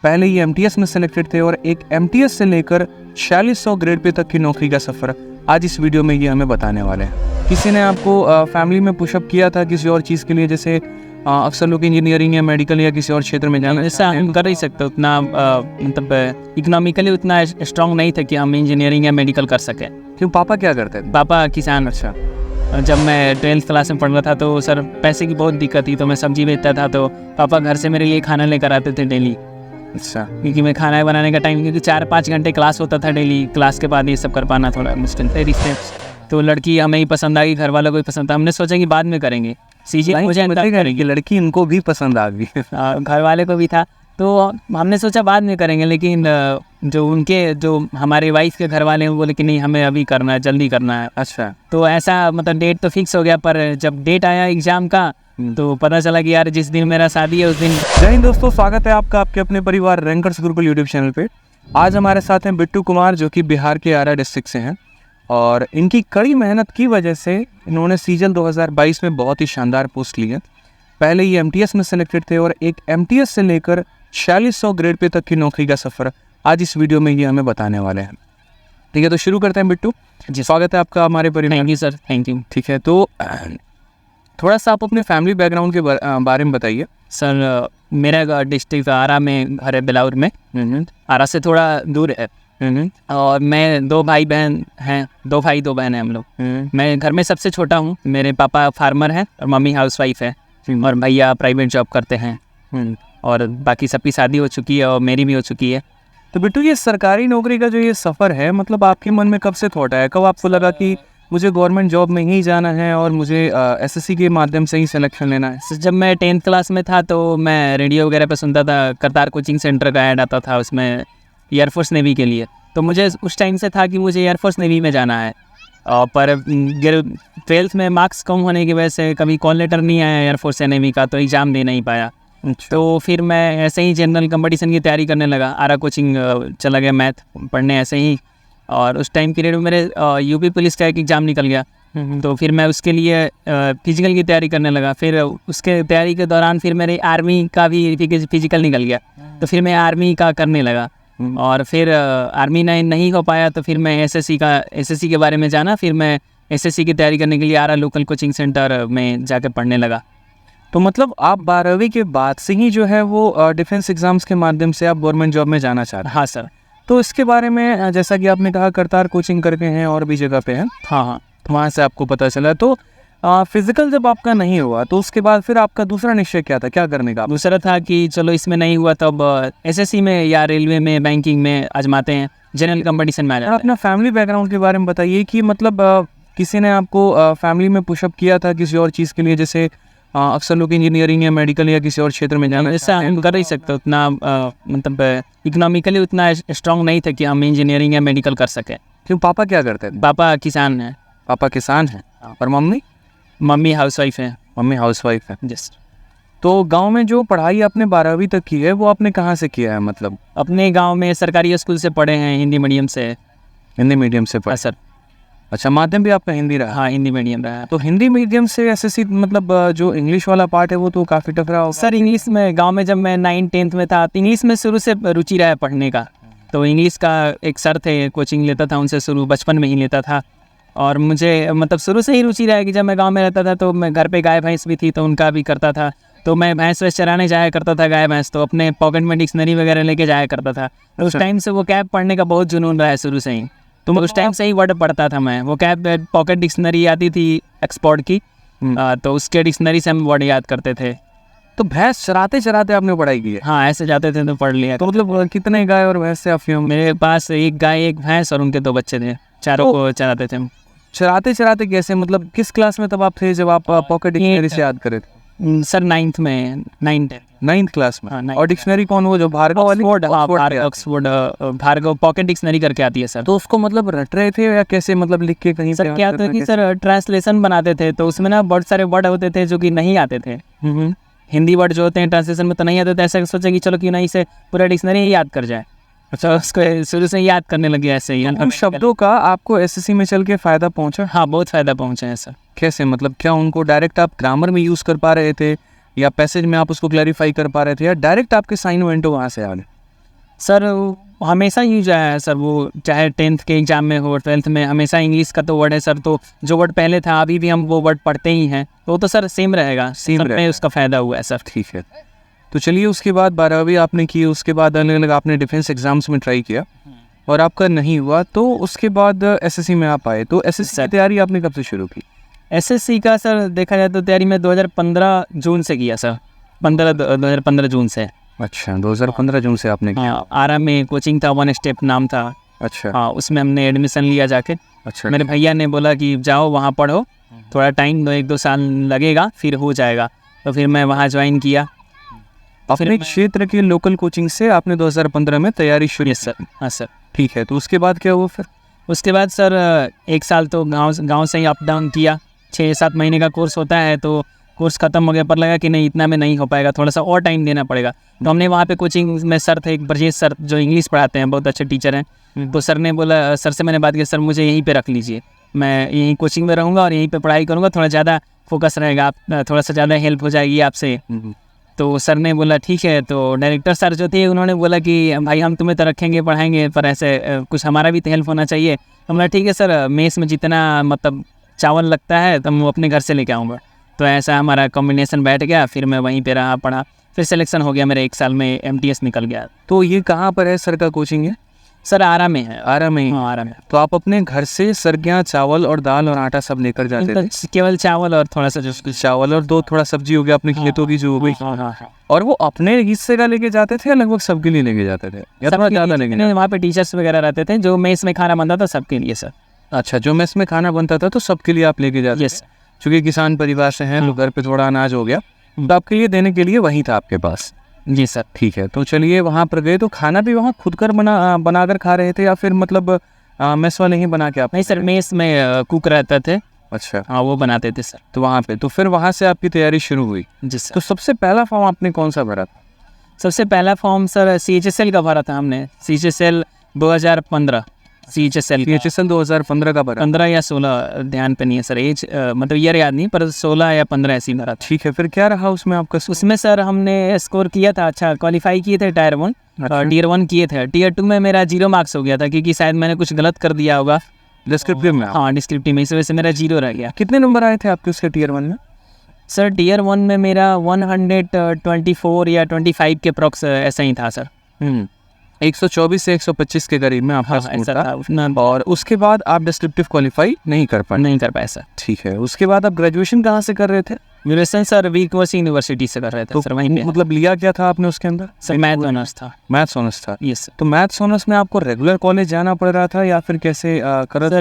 पहले ही एमटीएस में सिलेक्टेड थे और एक एमटीएस से लेकर 4600 ग्रेड पे तक की नौकरी का सफ़र आज इस वीडियो में ये हमें बताने वाले हैं। किसी ने आपको फैमिली में पुशअप किया था किसी और चीज़ के लिए, जैसे अक्सर लोग इंजीनियरिंग या मेडिकल या किसी और क्षेत्र में जाना, ऐसा हम कर नहीं सकते उतना, मतलब इकोनॉमिकली उतना स्ट्रांग नहीं था कि हम इंजीनियरिंग या मेडिकल कर सकें। क्यों, पापा क्या करते थे? पापा किसान। अच्छा। जब मैं 12th क्लास में पढ़ रहा था तो सर पैसे की बहुत दिक्कत थी, तो मैं सब्जी बेचता था, तो पापा घर से मेरे लिए खाना लेकर आते थे डेली। अच्छा। क्योंकि मैं खाना बनाने का टाइम, क्योंकि 4-5 घंटे क्लास होता था डेली, क्लास के बाद ये सब कर पाना थोड़ा मुश्किल था रिश्ते। तो लड़की हमें ही पसंद आ गई, घर वालों को ही पसंद था। हमने सोचा कि बाद में करेंगे, सीजे मुझे करेंगे, लड़की इनको भी पसंद आ गई घर वाले को भी था, तो हमने सोचा बाद में करेंगे। लेकिन जो हमारे वाइफ के घर वाले हैं वो बोले कि नहीं, हमें अभी करना है, जल्दी करना है। अच्छा। तो ऐसा मतलब डेट तो फिक्स हो गया, पर जब डेट आया एग्ज़ाम का तो पता चला कि यार जिस दिन मेरा शादी है उस दिन। जय हिंद दोस्तों, स्वागत है आपका आपके अपने परिवार रैंकर्स गुरुकुल यूट्यूब चैनल पे। आज हमारे साथ हैं बिट्टू कुमार, जो कि बिहार के आरा डिस्ट्रिक्ट से हैं, और इनकी कड़ी मेहनत की वजह से इन्होंने सीजल 2022 में बहुत ही शानदार पोस्ट ली है। पहले ही एमटीएस में सिलेक्टेड थे और एक एमटीएस से लेकर 4600 ग्रेड पे तक की नौकरी का सफ़र आज इस वीडियो में ये हमें बताने वाले हैं। ठीक है, तो शुरू करते हैं बिट्टू जी। स्वागत है आपका हमारे परिवार। Thank you sir, thank you. ठीक है, तो थोड़ा सा आप अपने फैमिली बैकग्राउंड के बारे में बताइए। सर मेरा डिस्ट्रिक्ट आरा में घर है, बिलाउर में। आरा से थोड़ा दूर है। और मैं 2 भाई बहन हैं, 2 भाई 2 बहन हैं हम लोग। मैं घर में सबसे छोटा हूँ। मेरे पापा फार्मर हैं और मम्मी हाउसवाइफ है, और भैया प्राइवेट जॉब करते हैं, और बाकी सबकी शादी हो चुकी है और मेरी भी हो चुकी है। तो बिट्टू, ये सरकारी नौकरी का जो ये सफ़र है, मतलब आपके मन में कब से थॉट आया, कब आपको लगा कि मुझे गवर्नमेंट जॉब में ही जाना है और मुझे एसएससी के माध्यम से ही सिलेक्शन लेना है? जब मैं 10th क्लास में था तो मैं रेडियो वगैरह पे सुनता था, करतार कोचिंग सेंटर का ऐड आता था उसमें एयरफोर्स नेवी के लिए। तो मुझे उस टाइम से था कि मुझे एयरफोर्स नेवी में जाना है, पर 12th में मार्क्स कम होने की वजह से कभी कॉल लेटर नहीं आया एयरफोर्स या नेवी का, तो एग्ज़ाम दे नहीं पाया। तो फिर मैं ऐसे ही जनरल कंपटीशन की तैयारी करने लगा। आरा कोचिंग चला गया मैथ पढ़ने ऐसे ही, और उस टाइम पीरियड में मेरे यूपी पुलिस का एक एग्ज़ाम निकल गया। तो फिर मैं उसके लिए फिजिकल की तैयारी करने लगा। फिर उसके तैयारी के दौरान फिर मेरे आर्मी का भी फिजिकल निकल गया, तो फिर मैं आर्मी का करने लगा। और फिर आर्मी नहीं हो पाया, तो फिर मैं एसएससी के बारे में जाना। फिर मैं एसएससी की तैयारी करने के लिए आरा लोकल कोचिंग सेंटर में जाकर पढ़ने लगा। तो मतलब आप 12वीं के बाद से ही जो है वो डिफेंस एग्ज़ाम्स के माध्यम से आप गवर्नमेंट जॉब में जाना चाहते हैं? हाँ सर। तो इसके बारे में, जैसा कि आपने कहा करतार कोचिंग करके हैं और भी जगह पे हैं, हाँ, तो वहाँ से आपको पता चला। तो फिज़िकल जब आपका नहीं हुआ तो उसके बाद फिर आपका दूसरा निश्चय क्या था, क्या करने का? दूसरा था कि चलो इसमें नहीं हुआ तो अब एसएससी में या रेलवे में, बैंकिंग में आजमाते हैं, जनरल कंपटीशन में आ जाते हैं। अपना फैमिली बैकग्राउंड के बारे में बताइए कि मतलब किसी ने आपको फैमिली में पुशअप किया था किसी और चीज़ के लिए, जैसे अक्सर लोग इंजीनियरिंग या मेडिकल या किसी और क्षेत्र में जाना, ऐसा हम कर नहीं सकते उतना, मतलब इकोनॉमिकली उतना स्ट्रांग नहीं था कि हम इंजीनियरिंग या मेडिकल कर सकें। क्यों, पापा क्या करते थे? पापा किसान हैं। पापा किसान हैं, और मम्मी? मम्मी हाउसवाइफ है। मम्मी हाउसवाइफ है। जस्ट। तो गांव में जो पढ़ाई आपने 12वीं तक की है वो आपने कहाँ से किया है? मतलब अपने गांव में सरकारी स्कूल से पढ़े हैं, हिंदी मीडियम से। हिंदी मीडियम से पढ़े? सर। अच्छा, माध्यम भी आपका हिंदी रहा? हाँ, हिंदी मीडियम रहा है। तो हिंदी मीडियम से एसएससी, मतलब जो इंग्लिश वाला पार्ट है वो तो काफ़ी टफ रहा होगा? सर इंग्लिश में गांव में जब मैं 9th-10th में था, इंग्लिश में शुरू से रुचि रहा है पढ़ने का। तो इंग्लिश का एक सर थे, कोचिंग लेता था उनसे, शुरू बचपन में ही लेता था। और मुझे मतलब शुरू से ही रुचि रहा है कि जब मैं गांव में रहता था तो मैं घर पे गाय भैंस भी थी, तो उनका भी करता था। तो मैं भैंस वैस चराने जाया करता था, गाय भैंस, तो अपने पॉकेट में डिक्शनरी वगैरह लेके जाया करता था। तो उस टाइम से वो कैब पढ़ने का बहुत जुनून रहा है शुरू से ही। तो उस टाइम से ही वर्ड पढ़ता था मैं। वो कैब पॉकेट डिक्शनरी आती थी एक्सपोर्ट की, तो उसके डिक्शनरी से हम वर्ड याद करते थे। तो भैंस चराते चराते आपने पढ़ाई की है? हाँ, ऐसे जाते थे तो पढ़ लिया। तो मतलब कितने गाय और भैंस से आप? मेरे पास 1 गाय 1 भैंस और उनके 2 बच्चे थे, चारों को चराते थे हम। चराते चराते कैसे, मतलब किस क्लास में तब आप थे जब आप पॉकेट डिक्शनरी से याद करे थे? सर 9th में, 9th क्लास में। हाँ, और डिक्शनरी कौन, वो जो भार्गव वाली? ऑक्सफोर्ड भार्गव पॉकेट डिक्शनरी करके आती है सर। तो उसको मतलब रट रहे थे या कैसे, मतलब लिख के कहीं? सर क्या था कि सर ट्रांसलेशन बनाते थे, तो उसमें ना बहुत सारे वर्ड होते थे जो कि नहीं आते थे। हिंदी वर्ड जो होते हैं ट्रांसलेशन में तो नहीं आते थे। ऐसा सोचा कि चलो क्यों नहीं से पूरा डिक्शनरी ही याद कर जाए। अच्छा, उसको शुरू से याद करने लगे ऐसे ही। उन शब्दों का आपको एसएससी में चल के फ़ायदा पहुंचा? हाँ, बहुत फ़ायदा पहुंचा है सर। कैसे, मतलब क्या उनको डायरेक्ट आप ग्रामर में यूज़ कर पा रहे थे, या पैसेज में आप उसको क्लैरिफाई कर पा रहे थे, या डायरेक्ट आपके साइन वेंटो वहाँ से आ गए? सर हमेशा यूज आया है सर, वो चाहे 10th के एग्ज़ाम में हो 12th में, हमेशा इंग्लिश का तो वर्ड है सर, तो जो वर्ड पहले था अभी भी हम वो वर्ड पढ़ते ही हैं, तो वो तो सर सेम रहेगा, सेम में उसका फ़ायदा हुआ है सर। ठीक है। तो चलिए उसके बाद 12वीं आपने की, उसके बाद अलग अलग आपने डिफेंस एग्जाम्स में ट्राई किया और आपका नहीं हुआ, तो उसके बाद एसएससी में आप आए। तो एसएससी की तैयारी आपने कब से शुरू की? एसएससी का सर देखा जाए तो तैयारी मैं 2015 जून से किया सर, 2015 जून से। अच्छा, 2015 जून से आपने किया। हाँ, आरा में कोचिंग था, 1 स्टेप नाम था। अच्छा। हाँ, उसमें हमने एडमिशन लिया जाके। अच्छा। मेरे भैया ने बोला कि जाओ वहाँ पढ़ो, थोड़ा टाइम 1-2 साल लगेगा फिर हो जाएगा, तो फिर मैं वहाँ ज्वाइन किया। अपने क्षेत्र के लोकल कोचिंग से आपने 2015 में तैयारी शुरू? Yes sir. हाँ सर। ठीक है, तो उसके बाद क्या हुआ फिर? उसके बाद सर 1 साल तो गांव से ही अप डाउन किया। 6-7 महीने का कोर्स होता है, तो कोर्स ख़त्म हो गया, पर लगा कि नहीं इतना में नहीं हो पाएगा, थोड़ा सा और टाइम देना पड़ेगा। तो हमने वहाँ पे कोचिंग में सर थे एक ब्रजेश सर, जो इंग्लिश पढ़ाते हैं, बहुत अच्छे टीचर हैं। तो सर ने बोला, सर से मैंने बात की, सर मुझे यहीं पे रख लीजिए, मैं यहीं कोचिंग में रहूँगा और यहीं पे पढ़ाई करूँगा, थोड़ा ज़्यादा फोकस रहेगा, आप थोड़ा सा ज़्यादा हेल्प हो जाएगी आपसे। तो सर ने बोला ठीक है। तो डायरेक्टर सर जो थे उन्होंने बोला कि भाई हम तुम्हें तो रखेंगे पढ़ाएंगे, पर ऐसे कुछ हमारा भी तो हेल्प होना चाहिए। तो बोला ठीक है सर, मेस में जितना मतलब चावल लगता है तो मैं अपने घर से लेके आऊँगा। तो ऐसा हमारा कॉम्बिनेशन बैठ गया, फिर मैं वहीं पे रहा, पढ़ा, फिर सिलेक्शन हो गया मेरे 1 साल में, MTS निकल गया। तो ये कहाँ पर है सर का कोचिंग है? सर आरा में है। आरा में ही? हाँ, आरा में। तो आप अपने घर से सर के यहाँ चावल और दाल और आटा सब लेकर जाते थे? केवल चावल और थोड़ा सा जो चावल और 2 थोड़ा सब्जी हो गया अपने खेतों की जो हो गई। और वो अपने हिस्से का लेके जाते थे या लगभग सबके लिए लेके जाते थे, या थोड़ा ज़्यादा लेके? वहाँ पे टीचर्स वगैरह रहते थे, जो मेस में खाना बनता था सबके लिए सर। अच्छा, जो मेस में खाना बनता था तो सबके लिए आप लेके जाते? यस। चूँकि किसान परिवार से हैं, तो घर पे थोड़ा अनाज हो गया, तो आपके लिए देने के लिए वही था आपके पास? जी सर। ठीक है, तो चलिए वहाँ पर गए, तो खाना भी वहाँ खुद कर बनाकर खा रहे थे या फिर मतलब मेस वाले ही बना के आप? नहीं सर, मेस में कुक रहते थे। अच्छा। हाँ, वो बनाते थे सर। तो वहाँ पे, तो फिर वहाँ से आपकी तैयारी शुरू हुई? जी सर। तो सबसे पहला फॉर्म आपने कौन सा भरा था? सबसे पहला फॉर्म सर CHSL का भरा था हमने, CHSL 2015। CHSL 2015 का भरा? 15 या 16, ध्यान पे नहीं है सर, एज मतलब ईयर याद नहीं, पर 16 या 15 ऐसी भरा था। ठीक है, फिर क्या रहा उसमें आपका? उसमें सर हमने स्कोर किया था, अच्छा क्वालिफाई किए थे Tier 1, Tier 1 किए थे। Tier 2 में मेरा 0 मार्क्स हो गया था, क्योंकि शायद मैंने कुछ गलत कर दिया होगा डिस्क्रिप्टिव में? हाँ, डिस्क्रिप्टिव में, इस वजह से मेरा 0 रह गया। कितने नंबर आए थे आपके उसके Tier 1 में? सर Tier 1 में मेरा 124 या 25 के अप्रॉक्स ऐसा ही था सर। 124 से 125 के करीब में आपका स्कोर ऐसा था उतना। और उसके बाद आप डिस्क्रिप्टिव क्वालिफाई नहीं कर पाए सर। ठीक है, उसके बाद आप ग्रेजुएशन कहाँ से कर रहे थे? ग्रेजुएशन सर वीकवर्स यूनिवर्सिटी से कर रहे थे। तो सर वहीं पे मतलब लिया क्या था आपने उसके अंदर? सर मैथ ऑनर्स था। मैथ्स ऑनर्स था? Yes sir. तो मैथ्स ऑनर्स में आपको रेगुलर कॉलेज जाना पड़ रहा था या फिर कैसे कर रहे थे?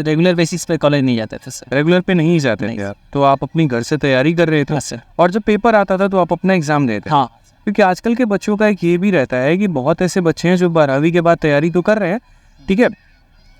रेगुलर बेसिस पे कॉलेज नहीं जाते थे सर। रेगुलर पे नहीं जाते थे आप, तो आप अपनी घर से तैयारी कर रहे थे? हाँ सर। और जब पेपर आता था तो आप अपना एग्जाम देते? हाँ, क्योंकि आजकल के बच्चों का एक ये भी रहता है कि बहुत ऐसे बच्चे हैं जो 12वीं के बाद तैयारी तो कर रहे हैं, ठीक है,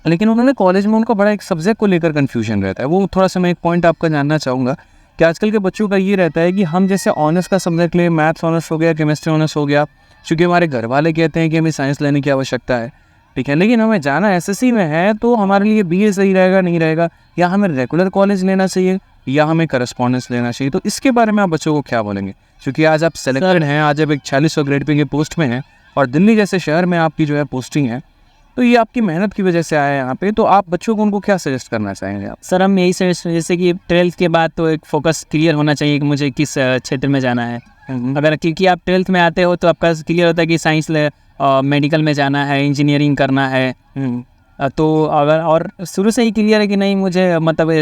लेकिन उन्होंने कॉलेज में उनको बड़ा एक सब्जेक्ट को लेकर कन्फ्यूजन रहता है। वो थोड़ा सा मैं एक पॉइंट आपका जानना चाहूँगा कि आजकल के बच्चों का ये रहता है कि हम जैसे ऑनर्स का सब्जेक्ट लें, मैथ्स ऑनर्स हो गया, केमिस्ट्री ऑनर्स हो गया, क्योंकि हमारे घर वाले कहते हैं कि हमें साइंस लेने की आवश्यकता है, ठीक है, लेकिन हमें जाना एसएससी में है, तो हमारे लिए BA सही रहेगा नहीं रहेगा, या हमें रेगुलर कॉलेज लेना चाहिए या हमें करस्पॉन्डेंस लेना चाहिए? तो इसके बारे में आप बच्चों को क्या बोलेंगे, क्योंकि आज आप सेलेक्टेड हैं, आज आप एक 4600 ग्रेड पे के पोस्ट में हैं और दिल्ली जैसे शहर में आपकी जो है पोस्टिंग है, तो ये आपकी मेहनत की वजह से आया है यहाँ पे, तो आप बच्चों को उनको क्या सजेस्ट करना चाहेंगे आप? सर हम यही सजेस्ट, जैसे कि 12th के बाद तो एक फोकस क्लियर होना चाहिए कि मुझे किस क्षेत्र में जाना है। अगर क्योंकि आप 12th में आते हो तो आपका क्लियर होता है कि साइंस मेडिकल में जाना है, इंजीनियरिंग करना है, तो अगर और शुरू से ही क्लियर है कि नहीं मुझे मतलब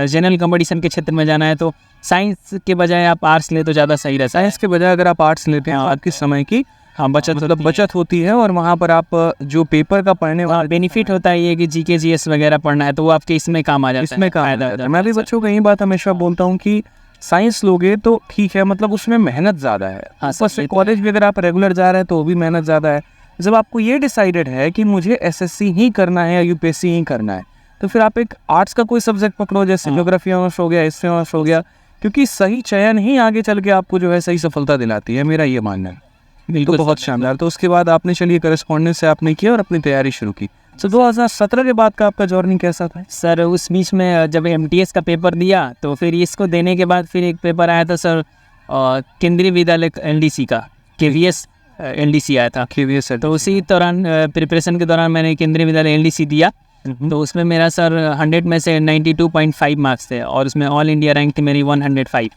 जनरल कंपटीशन के क्षेत्र में जाना है, तो साइंस के बजाय आप आर्ट्स ले तो ज़्यादा सही रहता है। साइंस के बजाय अगर आप आर्ट्स लेते हैं, आपके समय की बचत होती है और वहाँ पर आप जो पेपर का पढ़ने वाला बेनिफिट होता है ये कि GK GS वगैरह पढ़ना है, तो वो आपके इसमें काम आ जाता है। इसमें काम आ जाता है। मैं भी बच्चों को यही बात हमेशा बोलता हूँ कि साइंस लोगे तो ठीक है, मतलब उसमें मेहनत ज़्यादा है। ऊपर से कॉलेज भी अगर आप रेगुलर जा रहे हैं तो वो भी मेहनत ज़्यादा है। जब आपको ये डिसाइडेड है कि मुझे SSC ही करना है या UPSC ही करना है, तो फिर आप एक आर्ट्स का कोई सब्जेक्ट पकड़ो, जैसे ज्योग्राफी ऑनर्स हो गया, हिस्ट्री ऑनर्स हो गया, क्योंकि सही चयन ही आगे चल के आपको जो है सही सफलता दिलाती है, मेरा ये मानना है। बिल्कुल, तो बहुत शानदार। तो उसके बाद आपने चलिए करस्पॉन्डेंस से आपने किया और अपनी तैयारी शुरू की। तो 2017 के बाद का आपका जर्नी कैसा था? सर उस बीच में जब MTS का पेपर दिया, तो फिर इसको देने के बाद फिर एक पेपर आया था सर केंद्रीय विद्यालय LDC का, KVS LDC आया था। KVS तो उसी दौरान प्रिपरेशन के दौरान मैंने केंद्रीय विद्यालय LDC दिया। तो उसमें मेरा सर 100 में से 92.5 मार्क्स थे और उसमें ऑल इंडिया रैंक थी मेरी 105।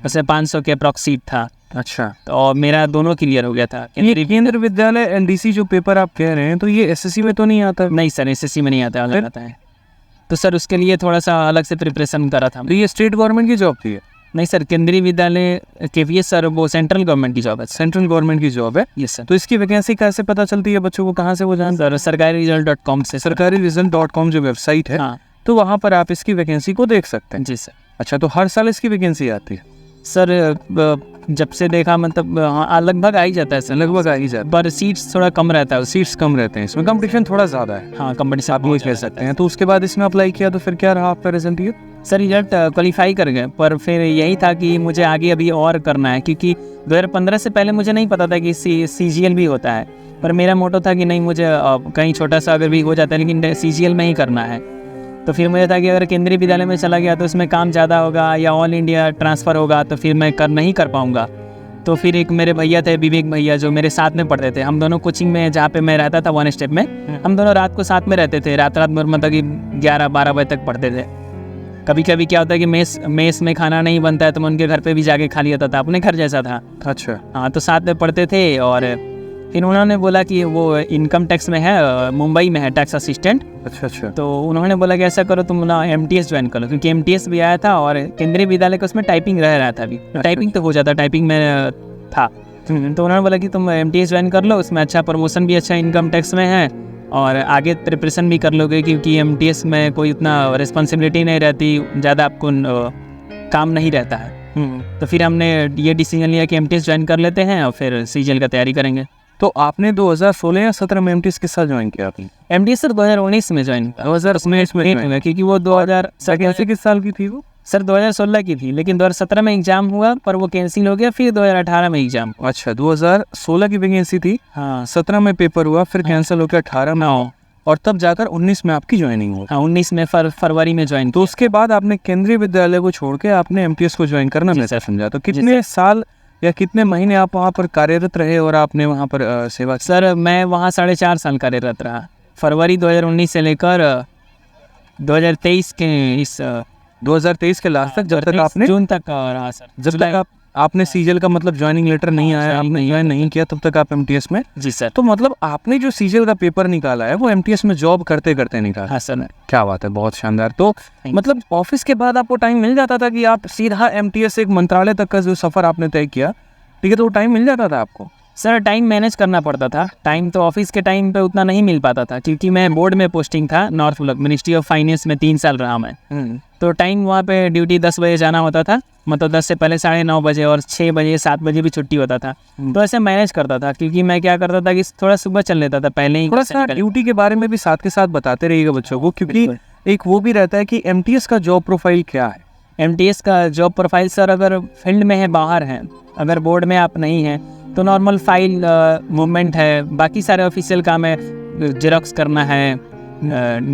उसमें 500 के अप्रॉक्स सीट था। अच्छा, तो और मेरा दोनों क्लियर हो गया था। ये केंद्रीय विद्यालय LDC जो पेपर आप कह रहे हैं तो ये SSC में तो नहीं आता? नहीं सर, SSC में नहीं आता, अलग आता है। तो सर उसके लिए थोड़ा सा अलग से प्रिपरेशन करा था। तो ये स्टेट गवर्नमेंट की जॉब थी? नहीं सर, केंद्रीय विद्यालय KVS सर वो सेंट्रल गवर्नमेंट की जॉब है। सेंट्रल गवर्नमेंट की जॉब है? Yes sir. तो इसकी वैकेंसी कैसे पता चलती है बच्चों को, कहाँ से वो जान? सर सरकारीरिजल्ट.com से। सरकारीरिजल्ट.com जो वेबसाइट है, हाँ, तो वहाँ पर आप इसकी वैकेंसी को देख सकते हैं। जी सर। अच्छा, तो हर साल इसकी वैकेंसी आती है? सर जब से देखा मतलब हाँ लगभग आ ही जाता है सर, लगभग आ ही जाता है, पर सीट्स थोड़ा कम रहता है। सीट्स कम रहते हैं, इसमें कंपटीशन थोड़ा ज़्यादा है। हाँ, कंपटीशन आप ये कह सकते हैं। तो उसके बाद इसमें अप्लाई किया तो फिर क्या रहा आपका रिजल्ट? ये सर रिजल्ट क्वालिफाई कर गए, पर फिर यही था कि मुझे आगे अभी और करना है, क्योंकि 2015 से पहले मुझे नहीं पता था कि CGL भी होता है। पर मेरा मोटो था कि नहीं, मुझे कहीं छोटा सा अगर भी हो जाता है लेकिन CGL में ही करना है। तो फिर मुझे था कि अगर केंद्रीय विद्यालय में चला गया तो उसमें काम ज़्यादा होगा या ऑल इंडिया ट्रांसफ़र होगा तो फिर मैं नहीं कर पाऊँगा। तो फिर एक मेरे भैया थे, विवेक भैया, जो मेरे साथ में पढ़ते थे। हम दोनों कोचिंग में जहाँ पे मैं रहता था 1 स्टेप में, हम दोनों रात को साथ में रहते थे। रात भर मतलब कि 11-12 बजे तक पढ़ते थे। कभी कभी क्या होता है कि मेस में खाना नहीं बनता है तो मैं उनके घर पे भी जाके खा लिया था, अपने घर जैसा था। अच्छा, हाँ, तो साथ में पढ़ते थे। और फिर उन्होंने बोला कि वो इनकम टैक्स में है, मुंबई में है, टैक्स असिस्टेंट। अच्छा। तो उन्होंने बोला कि ऐसा करो तुम ना MTS ज्वाइन कर लो, क्योंकि MTS भी आया था और केंद्रीय विद्यालय का उसमें टाइपिंग रह रहा था अभी। टाइपिंग तो हो जाता, टाइपिंग में था। तो उन्होंने बोला कि तुम MTS ज्वाइन कर लो, उसमें अच्छा प्रमोशन भी अच्छा इनकम टैक्स में है और आगे प्रिपरेशन भी कर लोगे, क्योंकि MTS में कोई उतना रिस्पॉन्सिबिलिटी नहीं रहती, ज़्यादा आपको काम नहीं रहता है। तो फिर हमने ये डिसीजन लिया कि MTS ज्वाइन कर लेते हैं और फिर CGL का तैयारी करेंगे। तो आपने 2016 या 17 में MTS किस साल ज्वाइन किया आपने? MTS सर 2019 में ज्वाइन किया। 2019 में, क्योंकि वो 2000 किस साल की थी वो? सर 2016 की थी, लेकिन 2017 में एग्जाम हुआ पर वो कैंसिल हो गया, फिर 2018 में एग्जाम। अच्छा, 2016 की वैकेंसी थी, हाँ, 17 में पेपर हुआ, फिर कैंसिल हो गया 18 में, और तब जाकर 19 में आपकी ज्वाइनिंग हुई। हाँ, 19 में फरवरी में ज्वाइन। तो उसके बाद आपने केंद्रीय विद्यालय को छोड़ के आपने MTS को ज्वाइन करना बेहतर समझा। तो कितने साल या कितने महीने आप वहाँ पर कार्यरत रहे और आपने वहाँ पर सेवा? सर मैं वहाँ 4.5 साल कार्यरत रहा, फरवरी 2019 से लेकर 2023 के 2023 के लास्ट तक, जब तक आपने जून तक रहा सर। जब तक आपने CGL का मतलब ज्वाइनिंग लेटर नहीं आया, आपने ज्वाइन नहीं किया, तब तक आप MTS में? जी सर। तो मतलब आपने जो CGL का पेपर निकाला है वो MTS में जॉब करते करते निकाला? हाँ सर। क्या बात है, बहुत शानदार। तो मतलब ऑफिस के बाद आपको टाइम मिल जाता था कि आप सीधा MTS एक मंत्रालय तक का जो सफ़र आपने तय किया, ठीक है, तो वो टाइम मिल जाता था आपको? सर टाइम मैनेज करना पड़ता था। टाइम तो ऑफिस के टाइम पे उतना नहीं मिल पाता था, क्योंकि मैं बोर्ड में पोस्टिंग था, north block ministry of finance में 3 साल रहा मैं। तो टाइम वहाँ पे ड्यूटी 10 बजे जाना होता था, मतलब 10 से पहले 9:30 बजे, और 6 बजे 7 बजे भी छुट्टी होता था। तो ऐसे मैनेज करता था, क्योंकि मैं क्या करता था कि थोड़ा सुबह चल लेता था पहले ही। थोड़ा सा ड्यूटी के बारे में भी साथ के साथ बताते रहिएगा बच्चों को, क्योंकि एक वो भी रहता है कि MTS का जॉब प्रोफाइल क्या है। MTS का जॉब प्रोफाइल सर, अगर फील्ड में है, बाहर हैं, अगर बोर्ड में आप नहीं हैं तो नॉर्मल फाइल मूवमेंट है, बाकी सारे ऑफिशियल काम है, जेरोक्स करना है,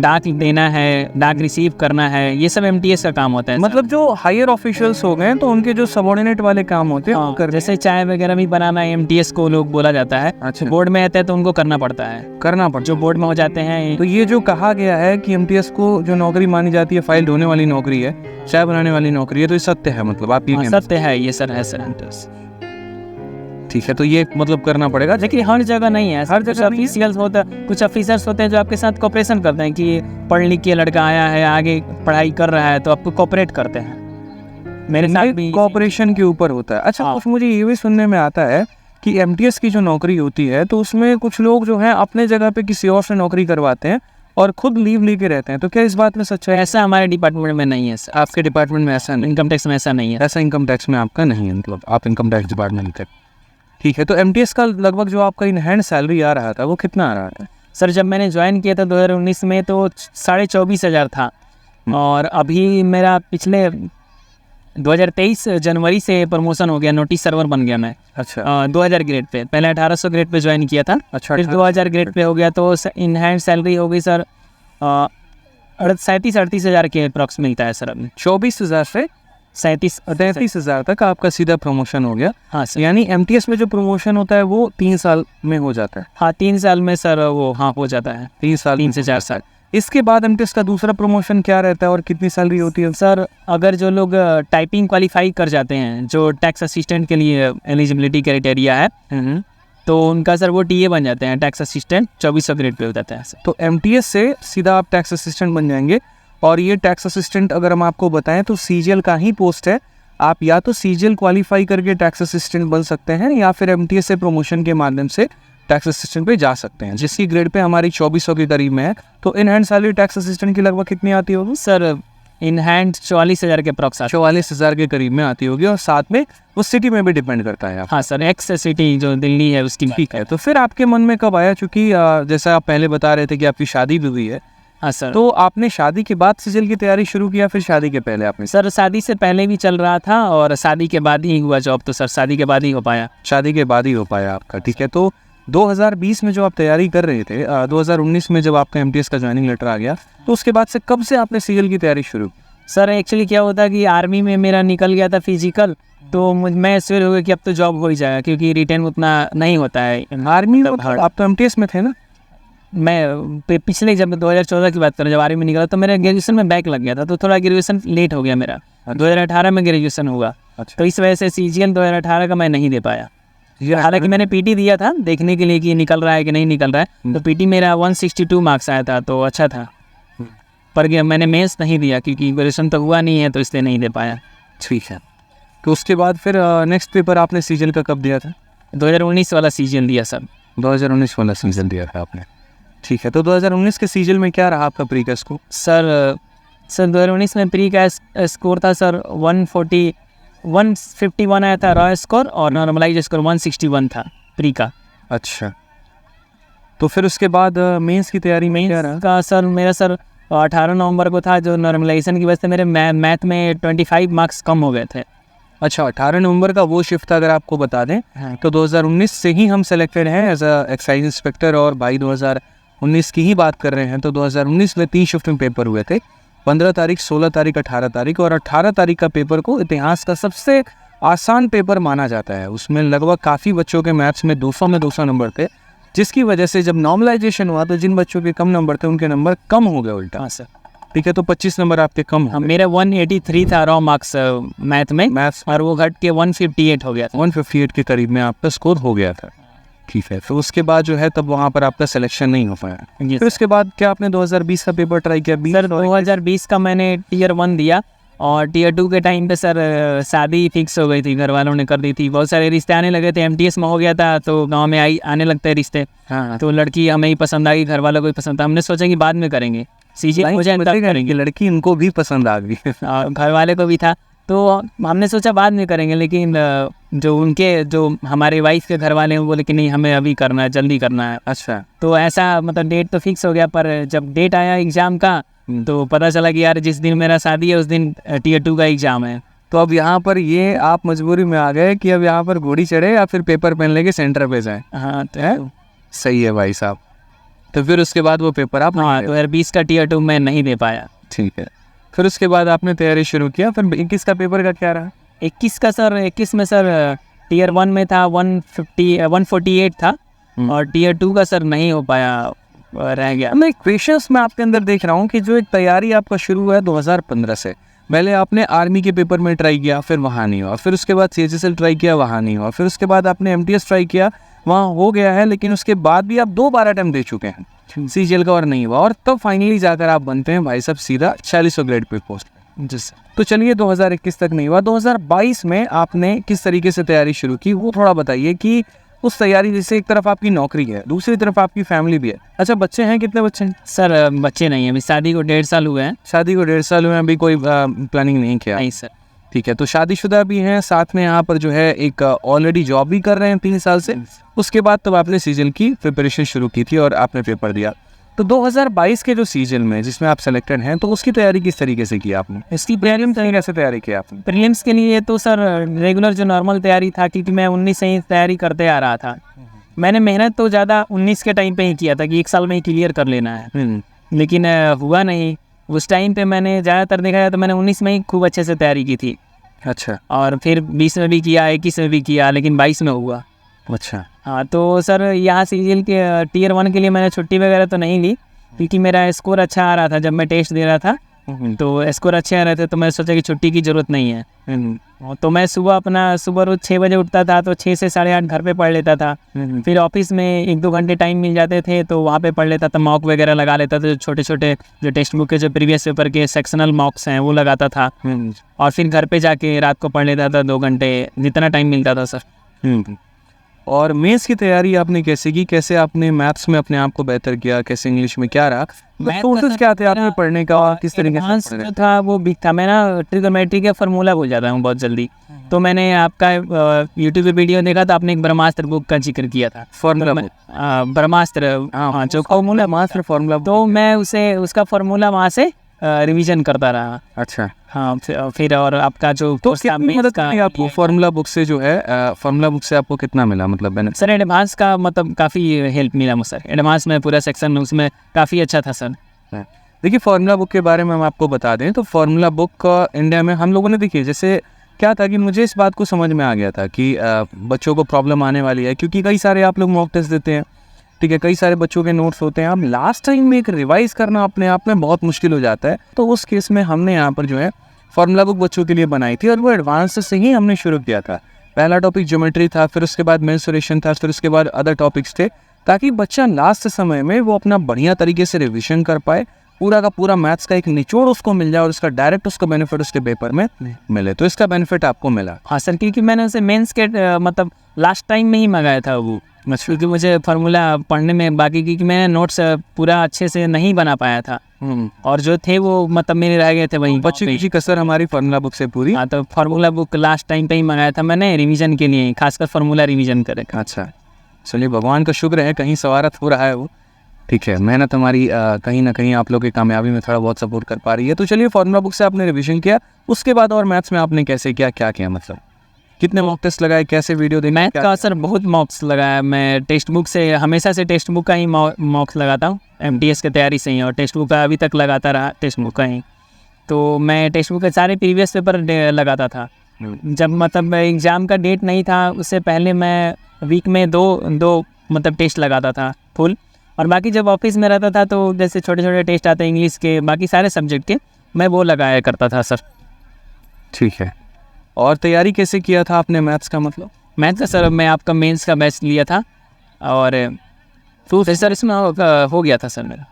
डाक देना है, डाक रिसीव करना है, ये सब MTS का काम होता है। मतलब जो हायर ऑफिशियल्स हो गए तो उनके जो सबऑर्डिनेट वाले काम होते हैं, हाँ, जैसे चाय वगैरह भी बनाना MTS को लोग बोला जाता है। अच्छा, बोर्ड में रहते हैं तो उनको करना पड़ता है, जो बोर्ड में हो जाते हैं। तो ये जो कहा गया है कि MTS को जो नौकरी मानी जाती है, फाइल ढोने वाली नौकरी है, चाय बनाने वाली नौकरी है, तो ये सत्य है? मतलब आप ये सत्य है ये सर? है सर MTS। ठीक है, तो ये मतलब करना पड़ेगा, लेकिन हर जगह नहीं है। हर जगह ऑफिशियल्स होता है, कुछ ऑफिसर्स होते हैं जो आपके साथ कोऑपरेशन करते हैं कि पढ़ लिख के लड़का आया है, आगे पढ़ाई कर रहा है, तो आपको कोऑपरेट करते हैं। मेरे साथ भी कोऑपरेशन के ऊपर होता है। अच्छा, कुछ मुझे ये भी सुनने में आता है कि MTS की जो नौकरी होती है तो उसमें कुछ लोग जो है अपने जगह पे किसी और से नौकरी करवाते हैं और खुद लीव लेके रहते हैं, तो क्या इस बात में सच्चा है? ऐसा हमारे डिपार्टमेंट में नहीं है सर। आपके डिपार्टमेंट में ऐसा नहीं? इनकम टैक्स में ऐसा नहीं है। ऐसा इनकम टैक्स में आपका नहीं है, मतलब आप इनकम टैक्स डिपार्टमेंट के? ठीक है, तो MTS का लगभग जो आपका इन हैंड सैलरी आ रहा था वो कितना आ रहा था? सर जब मैंने ज्वाइन किया था 2019 में तो 24,500 था, और अभी मेरा पिछले 2023 जनवरी से प्रमोशन हो गया, नोटिस सर्वर बन गया मैं। अच्छा, 2000 ग्रेड पे, पहले 1800 ग्रेड पे ज्वाइन किया था। अच्छा, फिर 2000 ग्रेड पे हो गया, तो इन हैंड सैलरी हो गई सर 37-38 हज़ार के अप्रॉक्स मिलता है सर अभी। 24,000 से 37,000 तक आपका सीधा प्रमोशन हो गया। हाँ सर। यानी एमटीएस में जो प्रमोशन होता है वो 3 साल में हो जाता है। हाँ 3 साल में सर वो हाँ हो जाता है। 3 साल 3 से 4 साल। इसके बाद एमटीएस का दूसरा प्रमोशन क्या रहता है और कितनी सैलरी होती है? सर अगर जो लोग टाइपिंग क्वालिफाई कर जाते हैं, जो टैक्स असिस्टेंट के लिए एलिजिबिलिटी क्राइटेरिया है, तो उनका सर वो टीए बन जाते हैं, टैक्स असिस्टेंट 2400 ग्रेड पे हो जाता है सर। तो एमटीएस से सीधा आप टैक्स असिस्टेंट बन जाएंगे। और ये टैक्स असिस्टेंट अगर हम आपको बताएं तो सीजीएल का ही पोस्ट है। आप या तो सीजीएल क्वालिफाई करके टैक्स असिस्टेंट बन सकते हैं या फिर एमटीएस से प्रमोशन के माध्यम से टैक्स असिस्टेंट पे जा सकते हैं, जिसकी ग्रेड पे हमारी 2400 के करीब में है। तो in hand salary tax assistant की लगभग कितनी आती होगी? सर इन हैंड 44,000 के अप्रॉक्स। 44,000 के करीब में आती होगी और साथ में वो सिटी में भी डिपेंड करता है। हाँ सर, एक्स सिटी जो दिल्ली है उसकी। ठीक है, तो फिर आपके मन में कब आया, चूँकि जैसा आप पहले बता रहे थे कि आपकी शादी भी हुई है? हाँ सर। तो आपने शादी के बाद सीजीएल की तैयारी शुरू किया फिर शादी के पहले आपने? सर शादी से पहले भी चल रहा था और शादी के बाद ही हुआ जॉब, तो सर शादी के बाद ही हो पाया। शादी के बाद ही हो पाया आपका, ठीक है। तो 2020 में जो आप तैयारी कर रहे थे, 2019 में जब आपका एमटीएस का ज्वाइनिंग लेटर आ गया, तो उसके बाद से कब से आपने सीजीएल की तैयारी शुरू? सर एक्चुअली क्या होता कि आर्मी में मेरा निकल गया था फिजिकल, तो मैं श्योर हो गया कि अब तो जॉब हो ही जाएगा, क्योंकि रिटर्न उतना नहीं होता है आर्मी में। आप तो एमटीएस में थे ना? मैं पिछले जब 2014 की बात करें, जब आर्मी में निकला तो मेरा ग्रेजुएशन में बैक लग गया था, तो थोड़ा ग्रेजुएशन लेट हो गया मेरा। 2018 में ग्रेजुएशन हुआ। अच्छा। तो इस वजह से सीजीएल 2018 का मैं नहीं दे पाया। हालांकि मैंने पीटी दिया था देखने के लिए कि निकल रहा है कि नहीं निकल रहा है, तो पीटी मेरा 162 मार्क्स आया था, तो अच्छा था। पर मैंने मेंस नहीं दिया क्योंकि ग्रेजुएशन तो हुआ नहीं है, तो इसलिए नहीं दे पाया। ठीक है। तो उसके बाद फिर नेक्स्ट पेपर आपने सीजीएल का कब दिया था? 2019 वाला सीजीएल दिया सर। 2019 वाला सीजीएल दिया था आपने, ठीक है। तो 2019 के सीजीएल में क्या रहा आपका प्री का स्कोर? सर 2019 में प्री का स्कोर था सर 151 आया था रॉ स्कोर, और नॉर्मलाइज स्कोर 161 था प्री का। अच्छा, तो फिर उसके बाद मेंस की तैयारी में क्या रहा? का सर मेरा सर 18 नवंबर को था, जो नॉर्मलाइजेशन की वजह से मेरे मैथ में 25 मार्क्स कम हो गए थे। अच्छा, 18 नवंबर का वो शिफ्ट था, अगर आपको बता दें। हाँ। तो 2019 से ही हम सेलेक्टेड हैं एज अ एक्साइज इंस्पेक्टर, और भाई 2019 की ही बात कर रहे हैं। तो 2019 में 3 शिफ्ट में पेपर हुए थे, 15 तारीख, 16 तारीख, 18 तारीख। और 18 तारीख का पेपर को इतिहास का सबसे आसान पेपर माना जाता है। उसमें लगभग काफ़ी बच्चों के मैथ्स में 200 में 200 नंबर थे, जिसकी वजह से जब नॉर्मलाइजेशन हुआ तो जिन बच्चों के कम नंबर थे उनके नंबर कम हो गए उल्टा। हाँ सर, ठीक है। तो 25 नंबर आपके कम हाँ, मेरा 183 था रॉ मार्क्स मैथ में, मैथ्स, और वो घट के 158 हो गया था। 158 के करीब में आपका स्कोर हो गया था, ठीक है। फिर उसके बाद जो है तब वहाँ पर आपका सिलेक्शन नहीं हो पाया। फिर उसके बाद क्या आपने 2020 का पेपर ट्राई किया? सर 2020 का मैंने टियर 1 दिया, और टियर 2 के टाइम पे सर शादी फिक्स हो गई थी, घर वालों ने कर दी थी। बहुत सारे रिश्ते आने लगे थे, एमटीएस में हो गया था तो गांव में आने लगते हैं रिश्ते। हाँ। तो लड़की हमें ही पसंद आ गई, घर वालों को ही पसंद था। हमने सोचा कि बाद में करेंगे, सीजीएल हो जाए तब करेंगे। लड़की इनको भी पसंद आ गई और घर वाले को भी था, तो हमने सोचा बाद में करेंगे। लेकिन जो हमारे वाइफ के घर वाले हैं वो बोले कि नहीं, हमें अभी करना है, जल्दी करना है। अच्छा। तो ऐसा मतलब डेट तो फिक्स हो गया, पर जब डेट आया एग्ज़ाम का तो पता चला कि यार जिस दिन मेरा शादी है उस दिन टियर 2 का एग्ज़ाम है। तो अब यहाँ पर ये आप मजबूरी में आ गए कि अब यहाँ पर घोड़ी चढ़े या फिर पेपर पेन लेके सेंटर पे जाए। हाँ तो है, सही है भाई साहब। तो फिर उसके बाद वो पेपर आप? हाँ 2020 का टियर 2 मैं नहीं दे पाया। ठीक है। फिर उसके बाद आपने तैयारी शुरू किया। फिर 21 का पेपर का क्या रहा? 21 का सर, 21 में सर टियर 1 में था 148 था, और टियर 2 का सर नहीं हो पाया, रह गया। मैं क्वेश्चंस में आपके अंदर देख रहा हूँ कि जो एक तैयारी आपका शुरू हुआ है 2015 से। पहले आपने आर्मी के पेपर में ट्राई किया, फिर वहाँ नहीं हुआ। फिर उसके बाद सीएचएसएल ट्राई किया, वहाँ नहीं हुआ। फिर उसके बाद आपने एमटीएस ट्राई किया, वहाँ हो गया है, लेकिन उसके बाद भी आप 2 बार अटेम्प्ट दे चुके हैं सीजीएल का और नहीं हुआ। और तब फाइनली जाकर आप बनते हैं भाई साहब सीधा 4600 ग्रेड पे पोस्ट। जी सर। तो चलिए 2021 तक नहीं हुआ, 2022 में आपने किस तरीके से तैयारी शुरू की वो थोड़ा बताइए। कि उस तैयारी, जैसे एक तरफ आपकी नौकरी है, दूसरी तरफ आपकी फैमिली भी है। अच्छा, बच्चे हैं? कितने बच्चे हैं? सर बच्चे नहीं हैं, अभी शादी को 1.5 साल हुए हैं। शादी को 1.5 साल हुए हैं, अभी कोई प्लानिंग नहीं किया? नहीं सर। ठीक है। तो शादीशुदा भी हैं, साथ में यहाँ पर जो है एक ऑलरेडी जॉब भी कर रहे हैं 3 साल से। उसके बाद तब आपने सीजीएल की प्रिपरेशन शुरू की थी और आपने पेपर दिया। तो 2022 के जो सीजीएल में जिसमें आप सेलेक्टेड हैं, तो उसकी तैयारी किस तरीके से की आपने? इसकी प्रीलिम्स कैसे तैयारी की आपने? प्रीलिम्स के लिए तो सर रेगुलर जो नॉर्मल तैयारी था, क्योंकि मैं 19 से ही तैयारी करते आ रहा था। मैंने मेहनत तो ज़्यादा 19 के टाइम पे ही किया था कि 1 साल में ही क्लियर कर लेना है, लेकिन हुआ नहीं। उस टाइम पे मैंने ज़्यादातर देखा जाए तो मैंने 19 में ही खूब अच्छे से तैयारी की थी। अच्छा और फिर 20 में भी किया, 21 में भी किया, लेकिन 22 में हुआ। अच्छा। हाँ, तो सर यहाँ सीजीएल के टियर 1 के लिए मैंने छुट्टी वगैरह तो नहीं ली, क्योंकि मेरा स्कोर अच्छा आ रहा था जब मैं टेस्ट दे रहा था, तो स्कोर अच्छे आ रहे थे, तो मैं सोचा कि छुट्टी की ज़रूरत नहीं है। तो मैं सुबह रोज़ 6 बजे उठता था, तो 6 से 8:30 घर पे पढ़ लेता था। फिर ऑफिस में 1-2 घंटे टाइम मिल जाते थे, तो वहाँ पे पढ़ लेता था, मॉक वगैरह लगा लेता था, छोटे छोटे जो टेक्स्ट बुक के जो प्रीवियस पेपर के सेक्शनल मॉक्स हैं वो लगाता था, और फिर घर पे जाके रात को पढ़ लेता था 2 घंटे, जितना टाइम मिलता था सर। और मेंस की तैयारी आपने कैसे की? कैसे आपने मैथ्स में अपने आप को बेहतर किया? कैसे इंग्लिश में क्या रहा? सोर्सेज क्या थे आपने पढ़ने का? किस तरीके से जो था वो बिग था। मैं ना ट्रिगोनोमेट्री का फार्मूला भूल जाता हूँ बहुत जल्दी, तो मैंने आपका यूट्यूब पे वीडियो देखा था, आपने एक ब्रह्मास्त्र बुक का जिक्र किया था, फॉर्मूला ब्रह्मास्त्र, हाँ, जो फार्मूला मास्टर फॉर्मूला, तो मैं उसका फार्मूला वहाँ से रिवीजन करता रहा। अच्छा। हाँ, फिर और आपका जो तो कितनी मदद करी आपको फार्मूला बुक से? जो है फार्मूला बुक से आपको कितना मिला, मतलब बेनिफिट? सर एडवांस का मतलब काफ़ी हेल्प मिला मुझे सर। एडवांस में पूरा सेक्शन में उसमें काफ़ी अच्छा था सर। देखिए, फार्मूला बुक के बारे में हम आपको बता दें तो फार्मूला बुक इंडिया में हम लोगों ने, देखिए जैसे क्या था कि मुझे इस बात को समझ में आ गया था कि बच्चों को प्रॉब्लम आने वाली है, क्योंकि कई सारे आप लोग मॉक टेस्ट देते हैं, ठीक है, कई सारे बच्चों के नोट्स होते हैं, अब लास्ट टाइम में एक रिवाइज करना अपने आप में बहुत मुश्किल हो जाता है। तो उस केस में हमने यहाँ पर जो है फार्मूला बुक बच्चों के लिए बनाई थी, और वो एडवांस से ही हमने शुरू किया था। पहला टॉपिक ज्योमेट्री था, फिर उसके बाद मेंसुरेशन था, फिर उसके बाद अदर टॉपिक्स थे, ताकि बच्चा लास्ट समय में वो अपना बढ़िया तरीके से रिविजन कर पाए, पूरा का पूरा मैथ्स का एक निचोड़ उसको मिल जाए, और उसका डायरेक्ट उसका बेनिफिट उसके पेपर में मिले। तो इसका बेनिफिट आपको मिला? हाँ सर, क्योंकि मैंने उसे मेंस के मतलब लास्ट टाइम में ही मंगाया था वो, क्योंकि मुझे फार्मूला पढ़ने में बाकी, क्योंकि मैंने नोट्स पूरा अच्छे से नहीं बना पाया था, और जो थे वो मतलब मेरे रह गए थे वहीं बच्चे की कसर हमारी फार्मूला बुक से पूरी। हाँ, तो फार्मूला बुक लास्ट टाइम पे ही मंगाया था मैंने रिवीजन के लिए, खासकर फार्मूला रिवीजन करे। अच्छा, चलिए भगवान का शुक्र है कहीं सवारत हो रहा है वो, ठीक है, मेहनत हमारी कहीं ना कहीं आप लोग की कामयाबी में थोड़ा बहुत सपोर्ट कर पा रही है। तो चलिए, फार्मूला बुक से आपने रिवीजन किया, उसके बाद और मैथ्स में आपने कैसे किया, क्या किया, मतलब कितने मॉक टेस्ट लगाए, कैसे वीडियो देखे? मैथ का सर बहुत मॉक्स लगाया मैं, टेक्स्ट बुक से हमेशा से टेक्स्ट बुक का ही मॉक्स लगाता हूँ, एमटीएस की तैयारी से ही, और टेक्स्ट बुक का अभी तक लगाता रहा, टेक्स्ट बुक का ही। तो मैं टेक्स्ट बुक के सारे प्रीवियस पेपर लगाता था। जब मतलब एग्ज़ाम का डेट नहीं था उससे पहले मैं वीक में दो मतलब टेस्ट लगाता था फुल, और बाकी जब ऑफिस में रहता था तो जैसे छोटे छोटे टेस्ट आते हैं इंग्लिश के, बाकी सारे सब्जेक्ट के, मैं वो लगाया करता था सर। ठीक है, और तैयारी कैसे किया था आपने मैथ्स का? मतलब मैथ्स का सर मैं आपका मेंस का बैच लिया था, और तो सर इसमें हो गया था सर मेरा।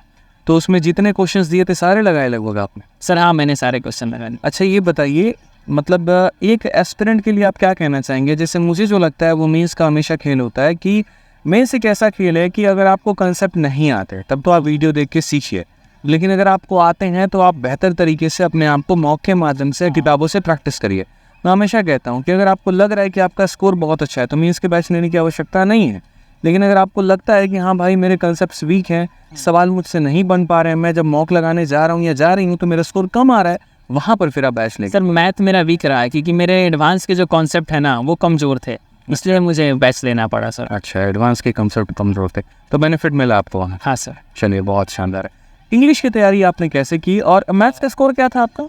तो उसमें जितने क्वेश्चंस दिए थे सारे लगाए लगभग आपने? सर हाँ, मैंने सारे क्वेश्चन लगाए। अच्छा, ये बताइए, मतलब एक एस्पिरेंट के लिए आप क्या कहना चाहेंगे? जैसे मुझे जो लगता है वो मेंस का हमेशा खेल होता है कि मेंस एक ऐसा खेल है कि अगर आपको कंसेप्ट नहीं आते तब तो आप वीडियो देख के सीखिए, लेकिन अगर आपको आते हैं तो आप बेहतर तरीके से अपने आप को मॉक के माध्यम से, किताबों से प्रैक्टिस करिए। मैं हमेशा कहता हूँ कि अगर आपको लग रहा है कि आपका स्कोर बहुत अच्छा है तो मेंस के बैच लेने की आवश्यकता नहीं है, लेकिन अगर आपको लगता है कि हाँ भाई मेरे कंसेप्ट्स वीक हैं, सवाल मुझसे नहीं बन पा रहे हैं, मैं जब मॉक लगाने जा रहा हूँ या जा रही हूँ तो मेरा स्कोर कम आ रहा है, वहाँ पर फिर आप बैच लेंगे। सर मैथ मेरा वीक रहा है, क्योंकि मेरे एडवांस के जो कॉन्सेप्ट है ना वो कमज़ोर थे, इसलिए मुझे बैच लेना पड़ा सर। अच्छा, एडवांस के कंसेप्ट कमज़ोर थे, तो बेनिफिट मिला आपको वहाँ? हाँ सर। चलिए, बहुत शानदार है। इंग्लिश की तैयारी आपने कैसे की, और मैथ्स का स्कोर क्या था आपका?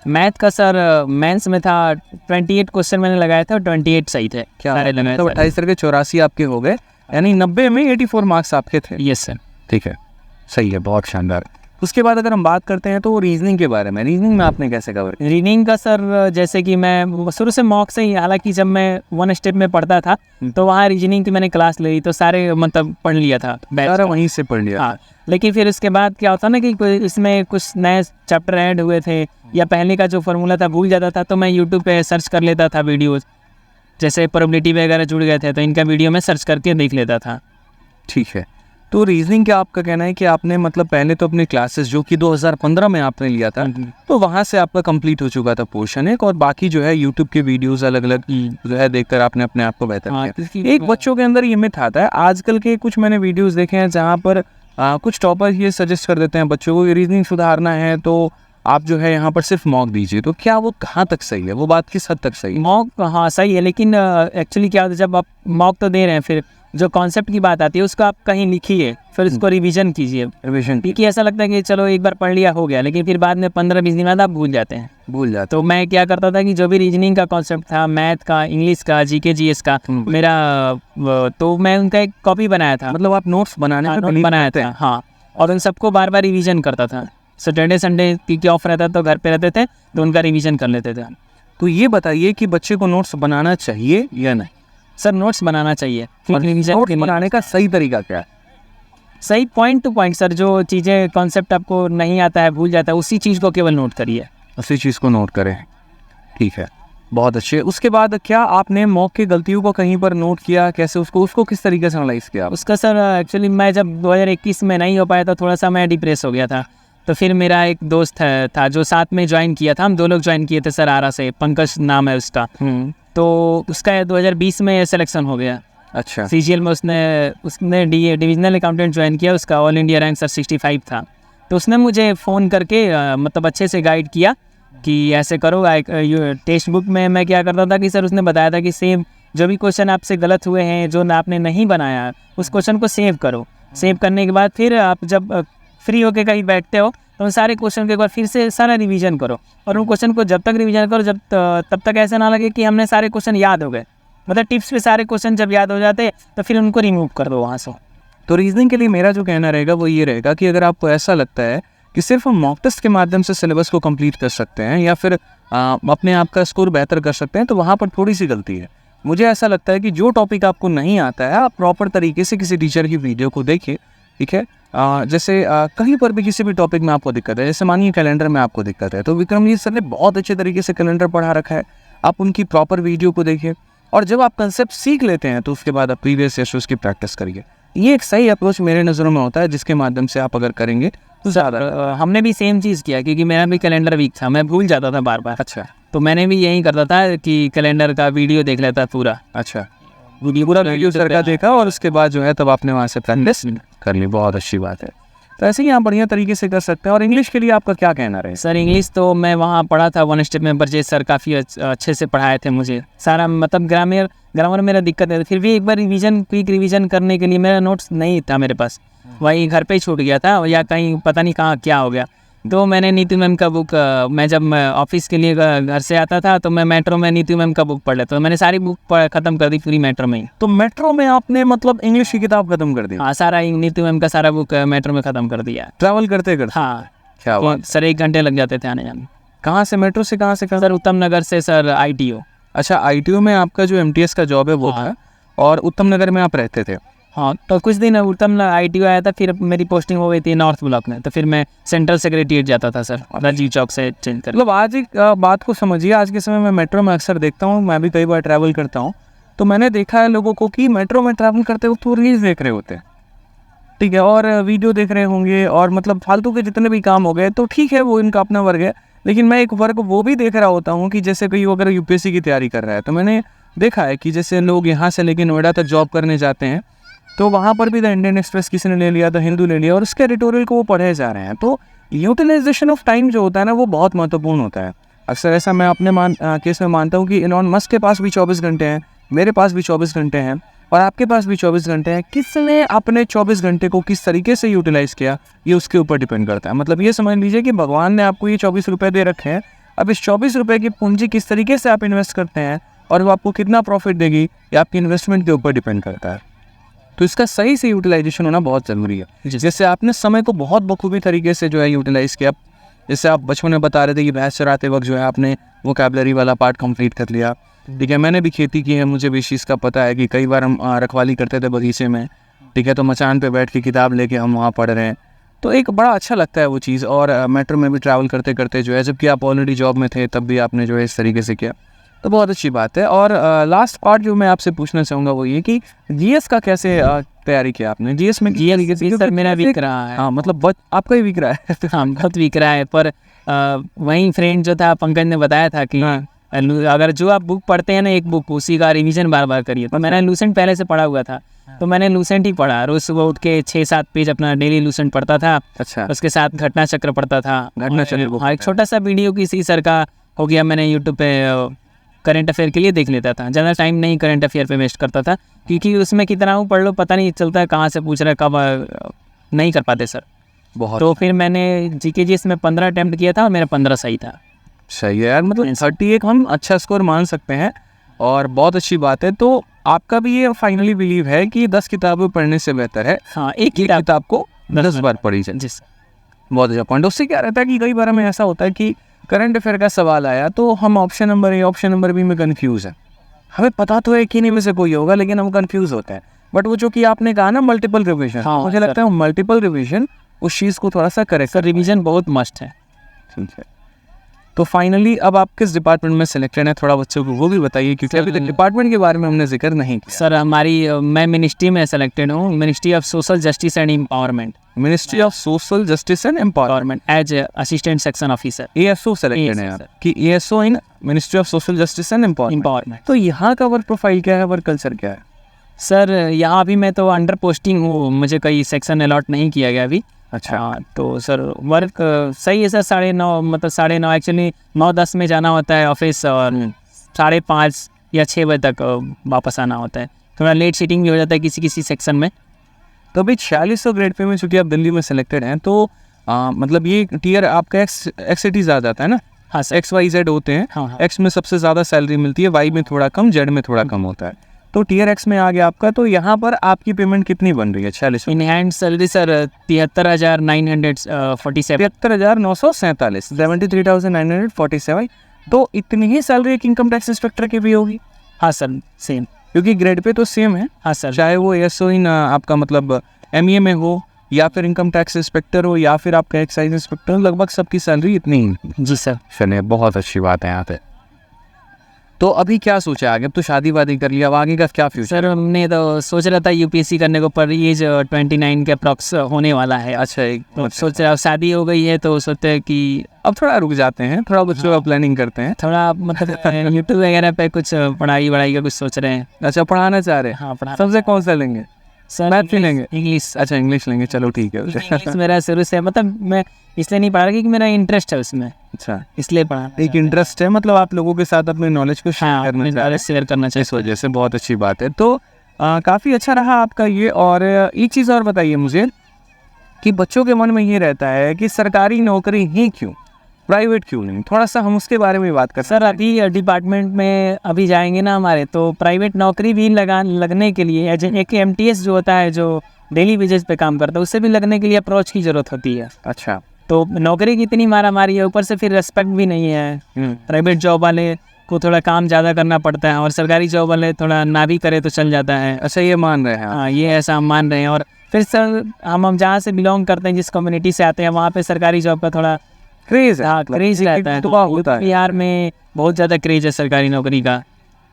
मैथ का सर मेंस में था 28 क्वेश्चन मैंने लगाए थे, और 28 सही थे। क्या तो 28 करके 84 आपके हो गए, यानी 90 में 84 मार्क्स आपके थे? Yes sir. ठीक है, सही है, बहुत शानदार। उसके बाद अगर हम बात करते हैं तो रीजनिंग के बारे में, रीजनिंग में आपने कैसे कवर? रीजनिंग का सर जैसे कि मैं शुरू से मॉक से ही, हालांकि जब मैं 1 स्टेप में पढ़ता था तो वहाँ रीजनिंग की मैंने क्लास ली, तो सारे मतलब पढ़ लिया था, सारा वहीं से पढ़ लिया। हाँ, लेकिन फिर उसके बाद क्या होता ना कि इसमें कुछ नए चैप्टर ऐड हुए थे, या पहले का जो फार्मूला था भूल जाता था, तो मैं यूट्यूब पे सर्च कर लेता था वीडियोस, जैसे प्रोबेबिलिटी वगैरह जुड़ गए थे तो इनका वीडियो में सर्च करके देख लेता था। ठीक है, तो रीजनिंग क्या आपका कहना है कि आपने मतलब पहले तो अपने क्लासेस जो कि 2015 में आपने लिया था, तो वहाँ से आपका कंप्लीट हो चुका था पोर्शन एक, और बाकी जो है यूट्यूब के वीडियोस अलग अलग जो है देखकर आपने अपने आप को बेहतर किया। एक बच्चों के अंदर ये मिथ आता है, आजकल के कुछ मैंने वीडियोस देखे हैं जहाँ पर कुछ टॉपर ये सजेस्ट कर देते हैं बच्चों को, रीजनिंग सुधारना है तो आप जो है यहाँ पर सिर्फ मॉक दीजिए, तो क्या वो कहाँ तक सही है, वो बात किस हद तक सही है? मॉक हाँ सही है, लेकिन एक्चुअली क्या होता है, जब आप मॉक तो दे रहे हैं, फिर जो कॉन्सेप्ट की बात आती है उसको आप कहीं लिखिए, फिर उसको रिवीजन कीजिए। रिविजन क्योंकि ऐसा लगता है कि चलो एक बार पढ़ लिया हो गया, लेकिन फिर बाद में 15-20 दिन बाद आप भूल जाते हैं। भूल जाते। तो मैं क्या करता था कि जो भी रीजनिंग का कॉन्सेप्ट था, मैथ का, इंग्लिश का, जीके जीएस का, मेरा तो मैं उनका एक कॉपी बनाया था। मतलब आप नोट्स बनाने में नोट believe बनाया करते था, हैं। हाँ। और उन सबको बार बार रिवीजन करता था। सैटरडे संडे क्योंकि ऑफ रहता तो घर पे रहते थे, तो उनका रिवीजन कर लेते थे। तो ये बताइए कि बच्चे को नोट्स बनाना चाहिए या नहीं? सर नोट्स बनाना चाहिए। और रिवीजन नोट्स के लिए बनाने का सही तरीका क्या है? सही पॉइंट टू पॉइंट सर, जो चीज़ें कॉन्सेप्ट आपको नहीं आता है, भूल जाता है, उसी चीज़ को केवल नोट करिए। उसी चीज़ को नोट करें। ठीक है, बहुत अच्छे। उसके बाद क्या आपने मॉक की गलतियों को कहीं पर नोट किया? कैसे उसको किस तरीके से एनालाइज किया? उसका सर एक्चुअली मैं जब 2021 में नहीं हो पाया था, थोड़ा सा मैं डिप्रेस हो गया था। तो फिर मेरा एक दोस्त था जो साथ में ज्वाइन किया था, हम 2 लोग ज्वाइन किए थे सर आरा से, पंकज नाम है उसका। तो उसका 2020 में सिलेक्शन हो गया। अच्छा। सीजीएल में उसने डिविजनल अकाउंटेंट ज्वाइन किया। उसका ऑल इंडिया रैंक सर 65 था। तो उसने मुझे फ़ोन करके मतलब अच्छे से गाइड किया कि ऐसे करो। टेक्स्ट बुक में मैं क्या करता था कि सर उसने बताया था कि सेम जो भी क्वेश्चन आपसे गलत हुए हैं, जो आपने नहीं बनाया, उस क्वेश्चन को सेव करो। सेव करने के बाद फिर आप जब फ्री होके कहीं बैठते हो तो उन सारे क्वेश्चन के एक बार फिर से सारा रिवीजन करो। और उन क्वेश्चन को जब तक रिवीजन करो तब तक ऐसा ना लगे कि हमने सारे क्वेश्चन याद हो गए। मतलब टिप्स पे सारे क्वेश्चन जब याद हो जाते तो फिर उनको रिमूव कर दो वहाँ से। तो रीजनिंग के लिए मेरा जो कहना रहेगा वो ये रहेगा कि अगर आपको ऐसा लगता है कि सिर्फ हम मॉक टेस्ट के माध्यम से सिलेबस को कंप्लीट कर सकते हैं या फिर अपने आप का स्कोर बेहतर कर सकते हैं, तो वहाँ पर थोड़ी सी गलती है। मुझे ऐसा लगता है कि जो टॉपिक आपको नहीं आता है, आप प्रॉपर तरीके से किसी टीचर की वीडियो को देखिए। ठीक है, जैसे कहीं पर भी किसी भी टॉपिक में आपको दिक्कत है, जैसे मानिए कैलेंडर में आपको दिक्कत है, तो विक्रमजीत सर ने बहुत अच्छे तरीके से कैलेंडर पढ़ा रखा है। आप उनकी प्रॉपर वीडियो को देखिए, और जब आप कंसेप्ट सीख लेते हैं तो उसके बाद आप प्रीवियस ईयर उसकी प्रैक्टिस करिए। ये एक सही अप्रोच मेरे नज़रों में होता है, जिसके माध्यम से आप अगर करेंगे तो ज़्यादा। हमने भी सेम चीज़ किया, क्योंकि मेरा भी कैलेंडर वीक था, मैं भूल जाता था बार बार। अच्छा। तो मैंने भी यही करता था कि कैलेंडर का वीडियो देख लेता पूरा। अच्छा, पूरा वीडियो सर का देखा और उसके बाद जो है तब आपने वहाँ से प्रैक्टिस कर ली। बहुत अच्छी बात है। तो ऐसे ही आप बढ़िया तरीके से कर सकते हैं। और इंग्लिश के लिए आपका क्या कहना रहे? सर इंग्लिश तो मैं वहाँ पढ़ा था, वन स्टेप में परचेज सर काफ़ी अच्छे से पढ़ाए थे मुझे सारा। मतलब ग्रामर मेरा दिक्कत है, फिर भी एक बार क्विक रिवीजन करने के लिए मेरा नोट्स नहीं था मेरे पास, वहीं घर पे ही छूट गया था या कहीं पता नहीं कहाँ क्या हो गया। तो मैंने नीतू मैम का बुक, मैं जब ऑफिस के लिए घर से आता था तो मैं मेट्रो में नीतू मैम का बुक पढ़ लेता। तो मैंने सारी बुक ख़त्म कर दी पूरी मेट्रो में ही। तो मेट्रो में आपने मतलब इंग्लिश की किताब खत्म कर दी? हाँ, सारा नीतू मैम का सारा बुक मेट्रो में ख़त्म कर दिया, ट्रैवल करते करते? हाँ। क्या बात सर 1 घंटे लग जाते थे आने जाने। कहाँ से, मेट्रो से कहाँ से? सर उत्तम नगर से सर ITO। अच्छा, ITO में आपका जो MTS का जॉब है वो हाँ। था, और उत्तम नगर में आप रहते थे? हाँ, तो कुछ दिन उत्तम ITO आया था, फिर मेरी पोस्टिंग हो गई थी नॉर्थ ब्लॉक में, तो फिर मैं सेंट्रल सेक्रेटरीट जाता था सर, राजीव चौक से चेंज कर। मतलब आज एक बात को समझिए, आज के समय में मेट्रो में अक्सर देखता हूँ, मैं भी कई बार ट्रैवल करता हूँ, तो मैंने देखा है लोगों को कि मेट्रो में ट्रैवल करते वक्त वो रील्स देख रहे होते हैं। ठीक है, और वीडियो देख रहे होंगे, और मतलब फालतू के जितने भी काम हो गए, तो ठीक है वो इनका अपना वर्ग है। लेकिन मैं एक वर्ग वो भी देख रहा होता हूँ कि जैसे कोई अगर UPSC की तैयारी कर रहा है, तो मैंने देखा है कि जैसे लोग यहाँ से लेके नोएडा तक जॉब करने जाते हैं, तो वहाँ पर भी द इंडियन एक्सप्रेस किसी ने ले लिया, द हिंदू ले लिया, और उसके एडिटोरियल को वो पढ़े जा रहे हैं। तो यूटिलाइजेशन ऑफ टाइम जो होता है ना, वो बहुत महत्वपूर्ण होता है। अक्सर ऐसा मैं अपने केस में मानता हूँ कि इलॉन मस्क के पास भी 24 घंटे हैं, मेरे पास भी 24 घंटे हैं, और आपके पास भी 24 घंटे हैं। किसने अपने 24 घंटे को किस तरीके से यूटिलाइज़ किया, ये उसके ऊपर डिपेंड करता है। मतलब ये समझ लीजिए कि भगवान ने आपको ये 24 रुपये दे रखे हैं, अब इस 24 रुपये की पूंजी किस तरीके से आप इन्वेस्ट करते हैं और वो आपको कितना प्रॉफिट देगी, ये आपकी इन्वेस्टमेंट के ऊपर डिपेंड करता है। तो इसका सही से यूटिलाइजेशन होना बहुत ज़रूरी है। जैसे आपने समय को बहुत बखूबी तरीके से जो है यूटिलाइज़ किया। जैसे आप बचपन में बता रहे थे कि भैंस चराते वक्त जो है आपने वोकैबुलरी वाला पार्ट कंप्लीट कर लिया। ठीक है, मैंने भी खेती की है, मुझे भी इस चीज़ का पता है कि कई बार हम रखवाली करते थे बगीचे में। ठीक है, तो मचान पे बैठ के किताब लेके हम वहाँ पढ़ रहे हैं, तो एक बड़ा अच्छा लगता है वो चीज़। और मेट्रो में भी ट्रैवल करते करते जो है, जबकि आप ऑलरेडी जॉब में थे तब भी आपने जो है इस तरीके से किया, तो बहुत अच्छी बात है। और लास्ट पार्ट जो मैं आपसे पूछना चाहूँगा वो ये कि GS का कैसे तैयारी किया आपने? GS में GS सर मेरा वीक रहा है। हाँ, मतलब आपका ही वीक रहा है। हाँ, बहुत वीक रहा है, पर वहीं फ्रेंड जो था पंकज ने बताया था कि अगर जो आप बुक पढ़ते हैं ना, एक बुक, उसी का रिवीजन बार बार करिए। तो मैंने लूसेंट पहले से पढ़ा हुआ था, तो मैंने लूसेंट ही पढ़ा। रोज सुबह उठ के 6-7 पेज अपना डेली लूसेंट पढ़ता था। अच्छा, उसके साथ घटना चक्र पढ़ता था। घटना चक्र, हाँ, एक छोटा सा वीडियो किसी सर का हो गया, मैंने यूट्यूब पे करंट अफेयर के लिए देख लेता था, ज़्यादा टाइम नहीं करंट अफेयर पे वेस्ट करता था, क्योंकि उसमें कितना हूँ पढ़ लो पता नहीं चलता है कहाँ से पूछ रहा है कब, नहीं कर पाते सर। बहुत तो फिर मैंने GKGS में 15 अटैम्प्ट किया था और मेरा 15 सही था। सही है यार, मतलब 31 हम अच्छा स्कोर मान सकते हैं और बहुत अच्छी बात है। तो आपका भी ये फाइनली बिलीव है कि 10 किताबें पढ़ने से बेहतर है हाँ, एक एक किताब किताब को 10 बार पढ़ी जाए। जी सर। बहुत अच्छा पॉइंट। उससे क्या रहता है कि कई बार हमें ऐसा होता है कि करंट अफेयर का सवाल आया तो हम option number A option number B में कन्फ्यूज़ है, हमें पता तो है कि नहीं में से कोई होगा लेकिन हम कंफ्यूज होते हैं। बट वो जो कि आपने कहा ना मल्टीपल रिवीजन, हाँ, मुझे लगता है मल्टीपल रिवीजन उस चीज़ को थोड़ा सा करेक्ट सर रिवीजन बहुत मस्ट है। ठीक है। तो फाइनली अब आप किस डिपार्टमेंट में सिलेक्टेड हैं, थोड़ा बच्चों को वो भी बताइए, क्योंकि अभी तक डिपार्टमेंट के बारे में हमने जिक्र नहीं किया। सर मैं मिनिस्ट्री में सेलेक्टेड हूँ, ministry of social justice and empowerment. Ministry of social justice and empowerment as assistant section officer, ASO selected है आप कि ASO in ministry of social justice and empowerment. तो यहाँ का वर्क प्रोफाइल क्या है, वर्क कल्चर क्या है? सर यहाँ अभी मैं तो अंडर पोस्टिंग हूँ, मुझे कोई सेक्शन अलॉट नहीं किया गया अभी। अच्छा। हाँ, तो सर वर्क सही है सर, 9:30 मतलब 9:30 एक्चुअली 9:10 में जाना होता है ऑफिस और 5:30 या 6 बजे तक वापस आना होता है। थोड़ा लेट सीटिंग भी हो जाता है किसी किसी सेक्शन में। तो अभी 4600 ग्रेड पे में चूँकि आप दिल्ली में सेलेक्टेड हैं तो मतलब ये टीयर आपका एक्स सिटीज आ जाता है ना? हाँ सर। XYZ होते हैं। हाँ। एक्स में सबसे ज़्यादा सैलरी मिलती है, वाई में थोड़ा कम, जेड में थोड़ा कम होता है। तो टीयर एक्स में आ गया आपका। तो यहाँ पर आपकी पेमेंट कितनी बन रही है? 4600 इन हैंड सैलरी सर 73,947। 73,947, 73,947। तो इतनी ही सैलरी एक इनकम टैक्स इंस्पेक्टर की भी होगी? हाँ सर सेम, क्योंकि ग्रेड पे तो सेम है। हाँ सर। चाहे वो ASO इन आपका मतलब MA में हो या फिर इनकम टैक्स इंस्पेक्टर हो या फिर आपका एक्साइज इंस्पेक्टर, लगभग सबकी सैलरी इतनी ही। जी सर। चलिए बहुत अच्छी बात है यहाँ पे। तो अभी क्या सोचा आगे? अब तो शादी वादी कर लिया, अब आगे का क्या फ्यूचर? सर हमने तो सोच रहा था UPSC करने को, पर एज 29 के अप्रॉक्स होने वाला है। अच्छा, एक तो सोच रहा, शादी हो गई है तो सोचते हैं कि अब थोड़ा रुक जाते हैं, थोड़ा बच्चों का प्लानिंग करते हैं, थोड़ा मतलब यूट्यूब वगैरह पे कुछ पढ़ाई का कुछ सोच रहे हैं। अच्छा पढ़ाना चाह रहे हैं? हाँ पढ़ा। सबसे कौन सा लेंगे? सर मैथ भी लेंगे? इंग्लिश। अच्छा इंग्लिश लेंगे, चलो ठीक है। इंग्लिश मेरा शुरू से मतलब मैं इसलिए नहीं पढ़ा रहा क्योंकि मेरा इंटरेस्ट है उसमें, अच्छा इसलिए पढ़ा। एक इंटरेस्ट है, मतलब आप लोगों के साथ अपने नॉलेज को शेयर हाँ, करना चाह रहे हैं, शेयर करना इस चाहिए। वजह से बहुत अच्छी बात है। तो काफ़ी अच्छा रहा आपका ये। और एक चीज़ और बताइए मुझे कि बच्चों के मन में ये रहता है कि सरकारी नौकरी ही क्यों, प्राइवेट क्यों नहीं? थोड़ा सा हम उसके बारे में बात कर। सर अभी डिपार्टमेंट में अभी जाएंगे ना हमारे, तो प्राइवेट नौकरी भी लगने के लिए एक MTS जो होता है जो डेली बेसिस पे काम करता है, उससे भी लगने के लिए अप्रोच की ज़रूरत होती है। अच्छा। तो नौकरी की इतनी मारा मारी है, ऊपर से फिर रेस्पेक्ट भी नहीं है। प्राइवेट जॉब वाले को थोड़ा काम ज़्यादा करना पड़ता है और सरकारी जॉब वाले थोड़ा ना भी करे तो चल जाता है। अच्छा ये मान रहे हैं आप? हाँ ये ऐसा हम मान रहे हैं। और फिर सर हम जहाँ से बिलोंग करते हैं, जिस कम्युनिटी से आते हैं, वहाँ पे सरकारी जॉब का थोड़ा क्रेज है, हाँ क्रेज रहता है। तो होता है बिहार में बहुत ज़्यादा क्रेज है सरकारी नौकरी का।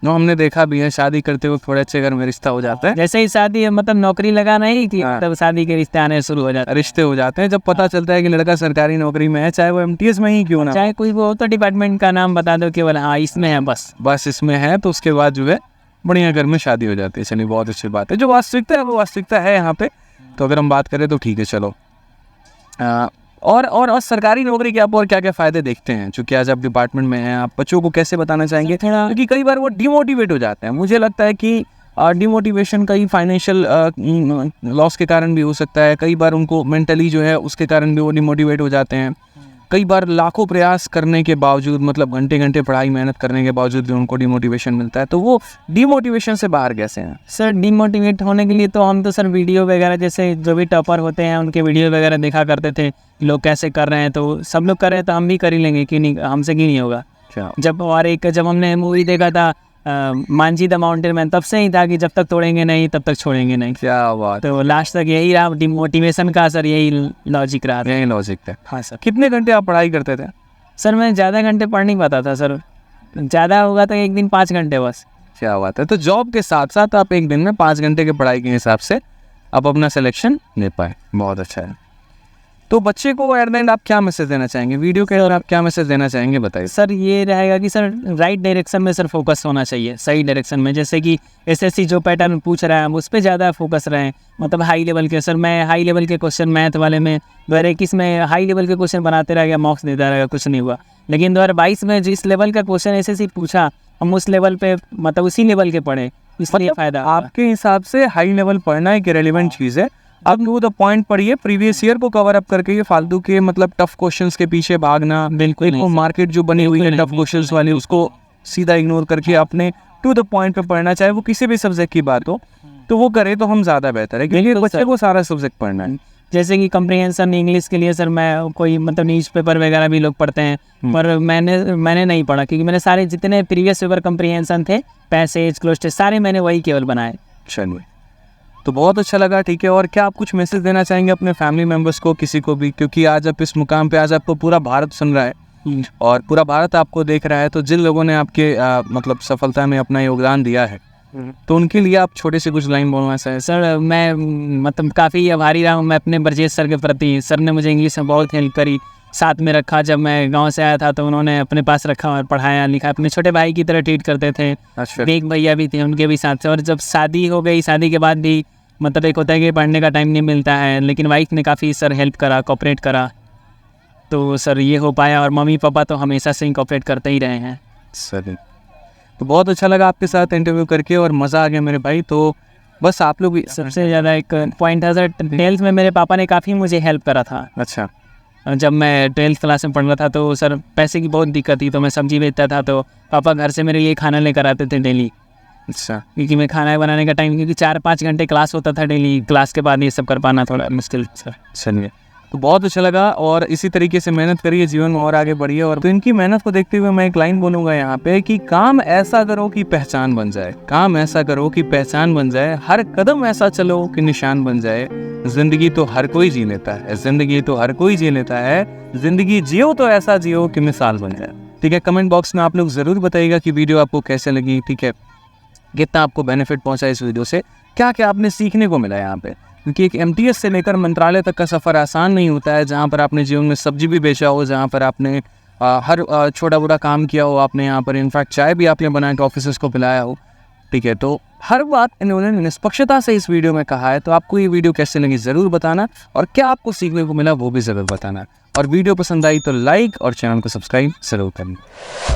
नो, हमने देखा भी है, शादी करते हुए थोड़े अच्छे घर में रिश्ता हो जाता है, जैसे ही शादी मतलब नौकरी लगा नहीं कि हाँ। तब शादी के रिश्ते आने शुरू हो जाते हैं। रिश्ते हो जाते हैं जब पता चलता है कि लड़का सरकारी नौकरी में है, चाहे वो MTS में ही क्यों ना, चाहे कोई वो तो डिपार्टमेंट का नाम बता दो केवल, हाँ इसमें है बस इसमें है, तो उसके बाद जो है बढ़िया घर में शादी हो जाती है। चलिए बहुत अच्छी बात है। जो वास्तविकता है वो वास्तविकता है यहाँ पे। तो अगर हम बात करें तो ठीक है, चलो। और सरकारी नौकरी के आप और क्या क्या फ़ायदे देखते हैं? चूँकि आज आप डिपार्टमेंट में हैं, आप बच्चों को कैसे बताना चाहेंगे? क्योंकि कई बार वो डिमोटिवेट हो जाते हैं। मुझे लगता है कि डिमोटिवेशन कई फाइनेंशियल लॉस के कारण भी हो सकता है, कई बार उनको मेंटली जो है उसके कारण भी वो डिमोटिवेट हो जाते हैं। कई बार लाखों प्रयास करने के बावजूद, मतलब घंटे घंटे पढ़ाई मेहनत करने के बावजूद भी उनको डिमोटिवेशन मिलता है। तो वो डिमोटिवेशन से बाहर कैसे हैं? सर डिमोटिवेट होने के लिए तो हम तो सर वीडियो वगैरह, जैसे जो भी टॉपर होते हैं उनके वीडियो वगैरह देखा करते थे, लोग कैसे कर रहे हैं, तो सब लोग कर रहे हैं तो हम भी कर ही लेंगे, क्यों नहीं, हमसे क्यों नहीं होगा। जब हमने मूवी देखा था मांझी द माउंटेन मैन, तब से ही था कि जब तक तोड़ेंगे नहीं तब तक छोड़ेंगे नहीं। क्या बात। तो लास्ट तक यही रहा, डिमोटिवेशन का सर यही लॉजिक रहा। यही लॉजिक था। हाँ सर। कितने घंटे आप पढ़ाई करते थे? सर मैं ज़्यादा घंटे पढ़ नहीं पाता था सर, ज़्यादा होगा तो एक दिन 5 घंटे बस। क्या बात है। तो जॉब के साथ साथ आप एक दिन में 5 घंटे की पढ़ाई के हिसाब से आप अपना सिलेक्शन ले पाए, बहुत अच्छा है। तो बच्चे को एट द एंड आप क्या मैसेज देना चाहेंगे? वीडियो के और आप क्या मैसेज देना चाहेंगे, बताइए। सर ये रहेगा कि सर राइट डायरेक्शन में सर फोकस होना चाहिए, सही डायरेक्शन में। जैसे कि SSC जो पैटर्न पूछ रहा है हम उस पर ज़्यादा फोकस रहें, मतलब हाई लेवल के। सर मैं हाई लेवल के क्वेश्चन मैथ वाले में 2021 में हाई लेवल के क्वेश्चन बनाते रह गया, मॉक्स देता रहेगा, कुछ नहीं हुआ। लेकिन 2022 में जिस लेवल का क्वेश्चन SSC पूछा हम उस लेवल पे मतलब उसी लेवल के पढ़े, इसलिए मतलब फ़ायदा। आपके हिसाब से हाई लेवल पढ़ना एक रेलिवेंट चीज़ है। अब टू द पॉइंट पढ़िए, प्रीवियस ईयर को कवर अप करके ये फालतू के मतलब टफ क्वेश्चंस के पीछे भागना, बिल्कुल एक नहीं वो सर। मार्केट जो बनी हुई है बिल्कुल टफ नहीं, क्वेश्चंस वाली, उसको सीधा इग्नोर करके अपने टू द पॉइंट पे पढ़ना, चाहे वो किसी भी सब्जेक्ट की बात हो, तो वो करे तो हम ज़्यादा बेहतर है, क्योंकि बिल्कुल बच्चे सर। को सारा सब्जेक्ट पढ़ना है। जैसे कि कम्प्रीहेंशन इंग्लिश के लिए सर मैं कोई मतलब न्यूज़पेपर वगैरह भी लोग पढ़ते हैं, पर मैंने नहीं पढ़ा, क्योंकि मैंने सारे जितने प्रीवियस पेपर कम्प्रीहेंशन थे, पैसेज क्लोज टेस्ट, सारे मैंने वही केवल बनाए। चलिए, तो बहुत अच्छा लगा, ठीक है। और क्या आप कुछ मैसेज देना चाहेंगे अपने फैमिली मेम्बर्स को, किसी को भी, क्योंकि आज आप इस मुकाम पे, आज आपको पूरा भारत सुन रहा है और पूरा भारत आपको देख रहा है, तो जिन लोगों ने आपके मतलब सफलता में अपना योगदान दिया है, तो उनके लिए आप छोटे से कुछ लाइन बोलना चाहें। सर मैं मतलब काफ़ी आभारी रहा हूँ मैं अपने ब्रजेश सर के प्रति। सर ने मुझे इंग्लिश में बहुत हेल्प करी, साथ में रखा। जब मैं गांव से आया था तो उन्होंने अपने पास रखा और पढ़ाया लिखा, अपने छोटे भाई की तरह ट्रीट करते थे। अच्छा, एक भैया भी थे, उनके भी साथ से। और जब शादी हो गई, शादी के बाद भी मतलब एक होता है कि पढ़ने का टाइम नहीं मिलता है, लेकिन वाइफ ने काफ़ी सर हेल्प करा, कोऑपरेट करा, तो सर ये हो पाया। और मम्मी पापा तो हमेशा से ही कोऑपरेट करते ही रहे हैं। सर तो बहुत अच्छा लगा आपके साथ इंटरव्यू करके और मज़ा आ गया मेरे भाई। तो बस आप लोग भी सबसे ज़्यादा एक पॉइंट था सर, ट्वेल्थ में मेरे पापा ने काफ़ी मुझे हेल्प करा था। अच्छा, जब मैं 12th क्लास में पढ़ रहा था तो सर पैसे की बहुत दिक्कत थी, तो मैं सब्जी बेचता था, तो पापा घर से मेरे लिए खाना लेकर आते थे डेली। अच्छा, क्योंकि मैं खाना बनाने का टाइम, क्योंकि 4-5 घंटे क्लास होता था डेली, क्लास के बाद ये सब कर पाना थोड़ा मुश्किल सर। चलिए, तो बहुत अच्छा लगा और इसी तरीके से मेहनत करिए, जीवन में और आगे बढ़िए। और तो इनकी मेहनत को देखते हुए मैं एक लाइन बोलूँगा यहाँ पे कि काम ऐसा करो कि पहचान बन जाए, काम ऐसा करो कि पहचान बन जाए, हर कदम ऐसा चलो कि निशान बन जाए। जिंदगी तो हर कोई जी लेता है, जिंदगी तो हर कोई जी लेता है, जिंदगी जियो तो ऐसा जियो कि मिसाल बन जाए। ठीक है, कमेंट बॉक्स में आप लोग ज़रूर बताइएगा कि वीडियो आपको कैसे लगी, ठीक है, कितना आपको बेनिफिट पहुंचा इस वीडियो से, क्या क्या आपने सीखने को मिला यहाँ पे। क्योंकि एक MTS से लेकर मंत्रालय तक का सफ़र आसान नहीं होता है, जहाँ पर आपने जीवन में सब्जी भी बेचा हो, जहाँ पर आपने हर छोटा बड़ा काम किया हो, आपने यहाँ पर इनफैक्ट चाय भी आपने बना के ऑफिसर्स को पिलाया हो, ठीक है। तो हर बात इन्होंने निष्पक्षता से इस वीडियो में कहा है। तो आपको ये वीडियो कैसे लगी ज़रूर बताना, और क्या आपको सीखने को मिला वो भी ज़रूर बताना। और वीडियो पसंद आई तो लाइक और चैनल को सब्सक्राइब ज़रूर करना।